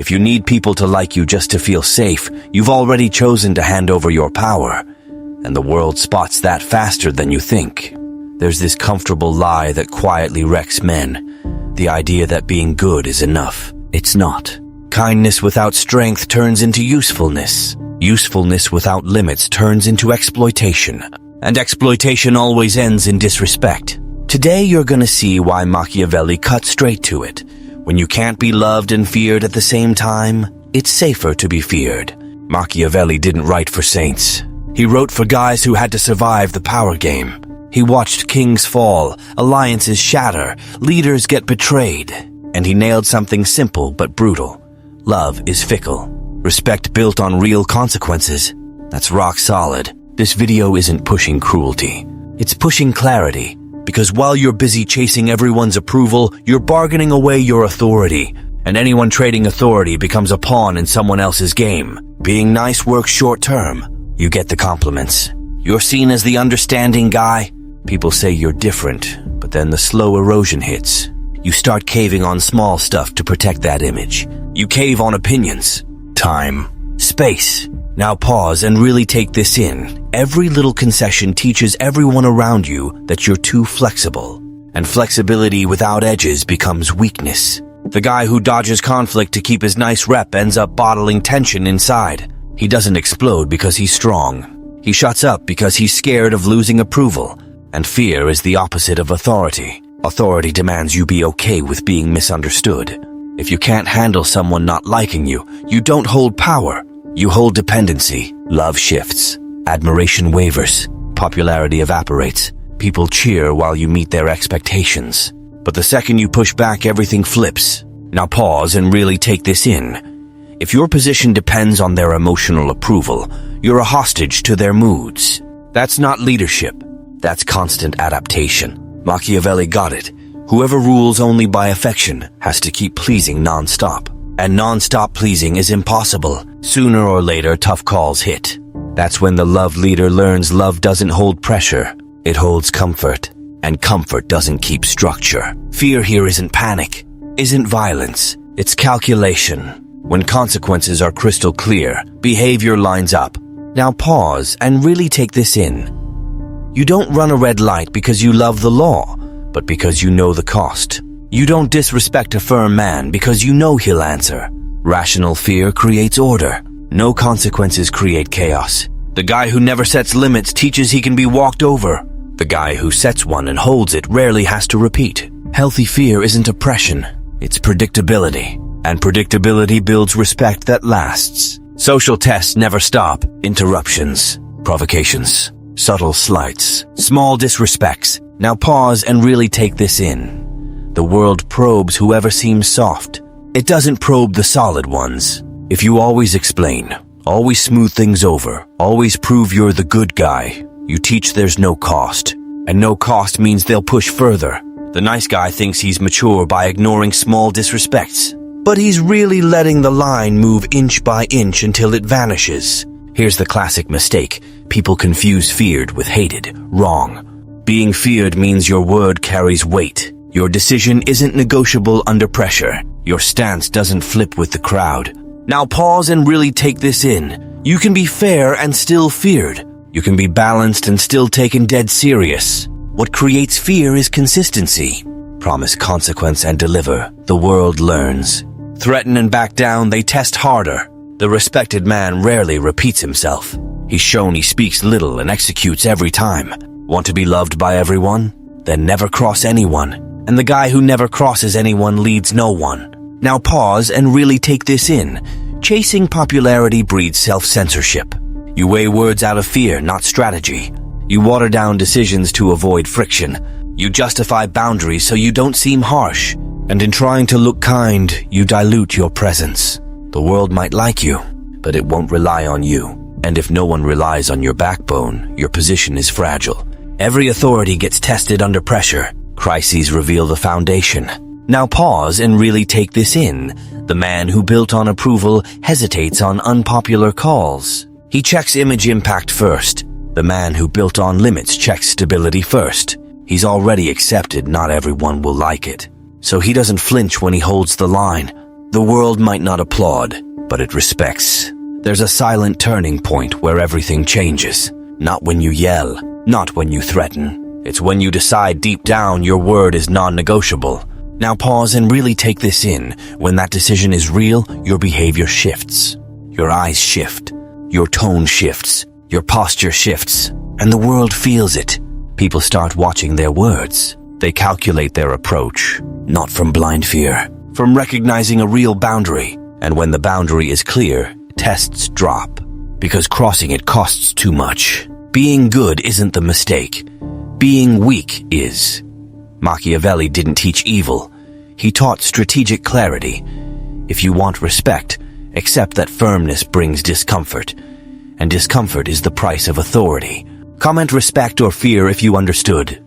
If you need people to like you just to feel safe, you've already chosen to hand over your power. And the world spots that faster than you think. There's this comfortable lie that quietly wrecks men. The idea that being good is enough. It's not. Kindness without strength turns into usefulness. Usefulness without limits turns into exploitation. And exploitation always ends in disrespect. Today you're gonna see why Machiavelli cut straight to it. When you can't be loved and feared at the same time, it's safer to be feared. Machiavelli didn't write for saints. He wrote for guys who had to survive the power game. He watched kings fall, alliances shatter, leaders get betrayed, and he nailed something simple but brutal. Love is fickle. Respect built on real consequences. That's rock solid. This video isn't pushing cruelty. It's pushing clarity. Because while you're busy chasing everyone's approval, you're bargaining away your authority. And anyone trading authority becomes a pawn in someone else's game. Being nice works short term. You get the compliments. You're seen as the understanding guy. People say you're different, but then the slow erosion hits. You start caving on small stuff to protect that image. You cave on opinions, time, space. Now pause and really take this in. Every little concession teaches everyone around you that you're too flexible. And flexibility without edges becomes weakness. The guy who dodges conflict to keep his nice rep ends up bottling tension inside. He doesn't explode because he's strong. He shuts up because he's scared of losing approval. And fear is the opposite of authority. Authority demands you be okay with being misunderstood. If you can't handle someone not liking you, you don't hold power. You hold dependency. Love shifts. Admiration wavers. Popularity evaporates. People cheer while you meet their expectations. But the second you push back, everything flips. Now pause and really take this in. If your position depends on their emotional approval, you're a hostage to their moods. That's not leadership. That's constant adaptation. Machiavelli got it. Whoever rules only by affection has to keep pleasing non-stop. And non-stop pleasing is impossible. Sooner or later, tough calls hit. That's when the love leader learns love doesn't hold pressure. It holds comfort. And comfort doesn't keep structure. Fear here isn't panic, isn't violence. It's calculation. When consequences are crystal clear, behavior lines up. Now pause and really take this in. You don't run a red light because you love the law, but because you know the cost. You don't disrespect a firm man because you know he'll answer. Rational fear creates order. No consequences create chaos. The guy who never sets limits teaches he can be walked over. The guy who sets one and holds it rarely has to repeat. Healthy fear isn't oppression, it's predictability. And predictability builds respect that lasts. Social tests never stop. Interruptions, provocations, subtle slights, small disrespects. Now pause and really take this in. The world probes whoever seems soft. It doesn't probe the solid ones. If you always explain, always smooth things over, always prove you're the good guy, you teach there's no cost. And no cost means they'll push further. The nice guy thinks he's mature by ignoring small disrespects. But he's really letting the line move inch by inch until it vanishes. Here's the classic mistake. People confuse feared with hated. Wrong. Being feared means your word carries weight. Your decision isn't negotiable under pressure. Your stance doesn't flip with the crowd. Now pause and really take this in. You can be fair and still feared. You can be balanced and still taken dead serious. What creates fear is consistency. Promise consequence and deliver. The world learns. Threaten and back down, they test harder. The respected man rarely repeats himself. He's shown he speaks little and executes every time. Want to be loved by everyone? Then never cross anyone. And the guy who never crosses anyone leads no one. Now pause and really take this in. Chasing popularity breeds self-censorship. You weigh words out of fear, not strategy. You water down decisions to avoid friction. You justify boundaries so you don't seem harsh. And in trying to look kind, you dilute your presence. The world might like you, but it won't rely on you. And if no one relies on your backbone, your position is fragile. Every authority gets tested under pressure. Crises reveal the foundation. Now pause and really take this in. The man who built on approval hesitates on unpopular calls. He checks image impact first. The man who built on limits checks stability first. He's already accepted not everyone will like it. So he doesn't flinch when he holds the line. The world might not applaud, but it respects. There's a silent turning point where everything changes. Not when you yell, not when you threaten. It's when you decide deep down your word is non-negotiable. Now pause and really take this in. When that decision is real, your behavior shifts. Your eyes shift. Your tone shifts. Your posture shifts. And the world feels it. People start watching their words. They calculate their approach, not from blind fear, from recognizing a real boundary. And when the boundary is clear, tests drop, because crossing it costs too much. Being good isn't the mistake. Being weak is. Machiavelli didn't teach evil. He taught strategic clarity. If you want respect, accept that firmness brings discomfort, and discomfort is the price of authority. Comment respect or fear if you understood.